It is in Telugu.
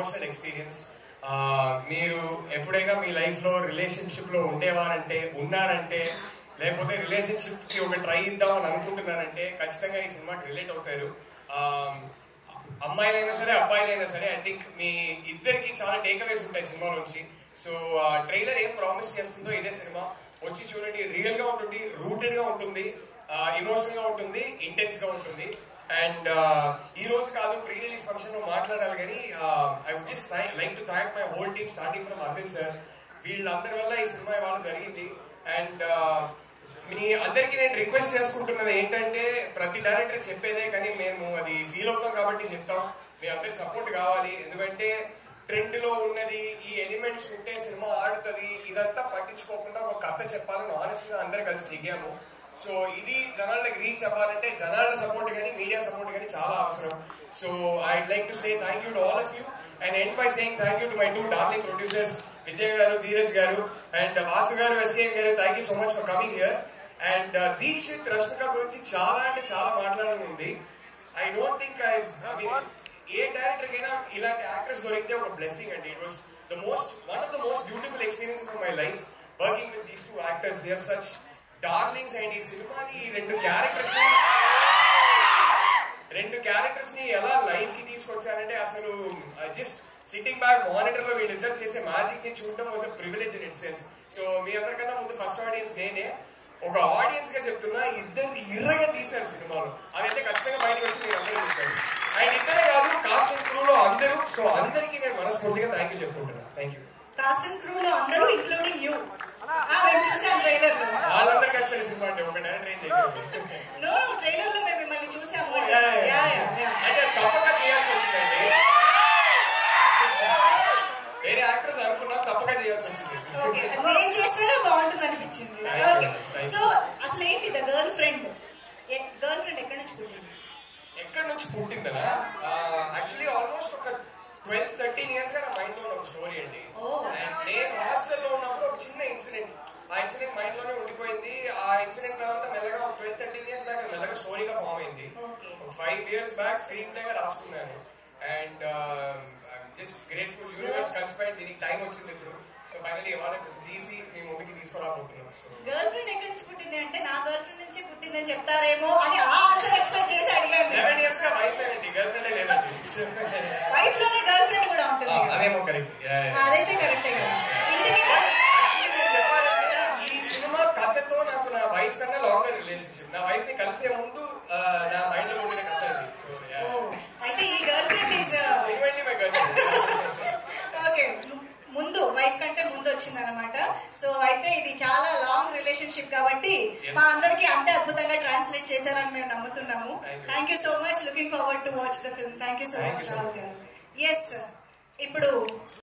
Emotional experience. మీరు ఎప్పుడైనా మీ లైఫ్ లో రిలేషన్షిప్ లో ఉన్నారంటే లేకపోతే రిలేషన్షిప్ కి ఒక ట్రై ఇద్దాం అని అనుకుంటున్నారంటే ఖచ్చితంగా ఈ సినిమాకి రిలేట్ అవుతారు. అమ్మాయిలైనా సరే అబ్బాయిలైనా సరే ఐ థింక్ మీ ఇద్దరికి చాలా టేక్అవేస్ ఉంటాయి సినిమా నుంచి. సో ట్రైలర్ ఏం ప్రామిస్ చేస్తుందో ఇదే సినిమా వచ్చి చూడండి. రియల్ గా ఉంటుంది, రూటెడ్ గా ఉంటుంది, ఎమోషనల్ గా ఉంటుంది, ఇంటెన్స్ గా ఉంటుంది. అండ్ ఈ రోజు కాదు ప్రీ రిలీజ్ ఫంక్షన్ లో మాట్లాడాలి కానీ I would just like to thank my whole team starting from Aravind sir. వీళ్ళందరి వల్ల ఈ సినిమా ఇవాళ జరిగింది. అండ్ మీ అందరికీ నేను రిక్వెస్ట్ చేసుకుంటున్నది ఏంటంటే ప్రతి డైరెక్టర్ చెప్పేదే కానీ మేము అది ఫీల్ అవుతాం కాబట్టి చెప్తాం. మీ అందరి సపోర్ట్ కావాలి. ఎందుకంటే ట్రెండ్ లో ఉన్నది ఈ ఎలిమెంట్స్ ఉంటే సినిమా ఆడుతుంది, ఇదంతా పట్టించుకోకుండా ఒక కథ చెప్పాలని ఆనెస్ట్ గా అందరు కలిసి దిగాము. సో ఇది జనాలకు రీచ్ అవ్వాలంటే జనాల సపోర్ట్ కానీ మీడియా సపోర్ట్ కానీ చాలా అవసరం. So I'd like to say thank you to all of you and end by saying thank you to my 2 darling producers Vijay garu, Dheeraj garu and Vasu garu, SK garu. Thank you so much for coming here. And Dikshit, Rashmika గురించి చాలా అంటే చాలా మాట్లాడాలని ఉంది. I don't think a director కైనా ఇలాంటి యాక్టర్స్ దొరికితే ఒక బ్లెస్సింగ్ అండి. It was one of the most beautiful experience of my life working with these 2 actors. They are such darlings. And ఈ సినిమాని రెండు క్యారెక్టర్స్ ని ఎలా లైఫ్ కి తీసుకొచ్చానంటే అసలు జస్ట్ సిట్టింగ్ బ్యాక్ మానిటర్ లో వీళ్ళిద్దరు చేసే మ్యాజిక్ ని చూడడం was a privilege in itself. So మీ అందరికన్నా ముందు ఫస్ట్ ఆడియన్స్ నేనే. ఒక ఆడియన్స్ గా చెప్తున్నా, ఇద్దరిని ఇర్రగా తీశారు సినిమాలో. అదైతే ఖచ్చితంగా బయటకు వచ్చి మీరు అందరూ చూస్తారు. అండ్ ఇద్దరే కాదు కాస్ట్ అండ్ క్రూ లో అందరూ. సో అందరికీ నేను మనస్ఫూర్తిగా థ్యాంక్ యూ చెప్పుకుంటున్నాను. Thank you. Cost and crew లో అందరూ ఇంక్లూడింగ్ యూ. వాళ్ళందరూ కలిసి సినిమా అంటే ఒక డైరెక్టర్ ఏం చేయగలరు. ట్రైలర్ లో మేము మిమ్మల్ని చూసాము. అంటే తప్పక చేయాల్సి వచ్చిందండి. వేరే యాక్టర్స్ అనుకున్నా తప్పక చేయాల్సి వచ్చింది. నేను చేస్తేనే బాగుంటుంది అనిపించింది. సో అసలు ఏంటి గర్ల్ ఫ్రెండ్ ఎక్కడి నుంచి పుట్టిందనా? యాక్చువల్లీ ఆల్మోస్ట్ ఒక 12-13 years గా నా మైండ్ లో ఒక స్టోరీ అండి. నేను హాస్టల్లో ఉన్నప్పుడు ఒక చిన్న ఇన్సిడెంట్, ఆ ఇన్సిడెంట్ మైండ్ లోనే ఉండిపోయింది. ఆ ఇన్సిడెంట్ తర్వాత మెల్లగా 12-13 years దాకా మెల్లగా స్టోరీగా ఫామ్ అయింది. 5 years బ్యాక్ స్క్రీన్ ప్లేగా రాసుకున్నాను. అండ్ జస్ట్ గ్రేట్ఫుల్ యూనివర్స్ కన్స్పైర్డ్, దీనికి టైం వచ్చింది ఇప్పుడు. సో ఫైనల్లీ ఇవాళ తీసి మీ ముందుకి తీసుకురాబోతున్నాం. గర్ల్ ఫ్రెండ్ ఎక్కడి నుంచి పుట్టింది అంటే నా గర్ల్ ఫ్రెండ్ నుంచి పుట్టిందని చెప్తారేమో అని ఆన్సర్ ఎక్స్పెక్ట్ చేసి అడిగాను. 11 years గా వైఫ్ అండి, గర్ల్ ఫ్రెండ్ లేదండి. వైఫ్ లోనే గర్ల్ ఫ్రెండ్ కూడా ఉంటుంది. అదేమో కరెక్ట్. అదైతే కరెక్టే కదా. ఈ సినిమా కథతో నాకు నా వైఫ్ కన్నా లాంగర్ రిలేషన్షిప్. నా వైఫ్ ని కలిసే ముందు నా మైండ్ లో ఉండిన కథ అది. సో అయితే ఈ గర్ల్ ఫ్రెండ్ ఓకే ముందు వైఫ్ కంటే ముందు వచ్చింది అనమాట. సో అయితే ఇది చాలా లాంగ్ రిలేషన్షిప్ కాబట్టి మా అందరికి అంతే అద్భుతంగా ట్రాన్స్లేట్ చేశారని మేము నమ్ముతున్నాము. Thank you so much. Looking forward to watch the film. Thank you so much. Yes ఇప్పుడు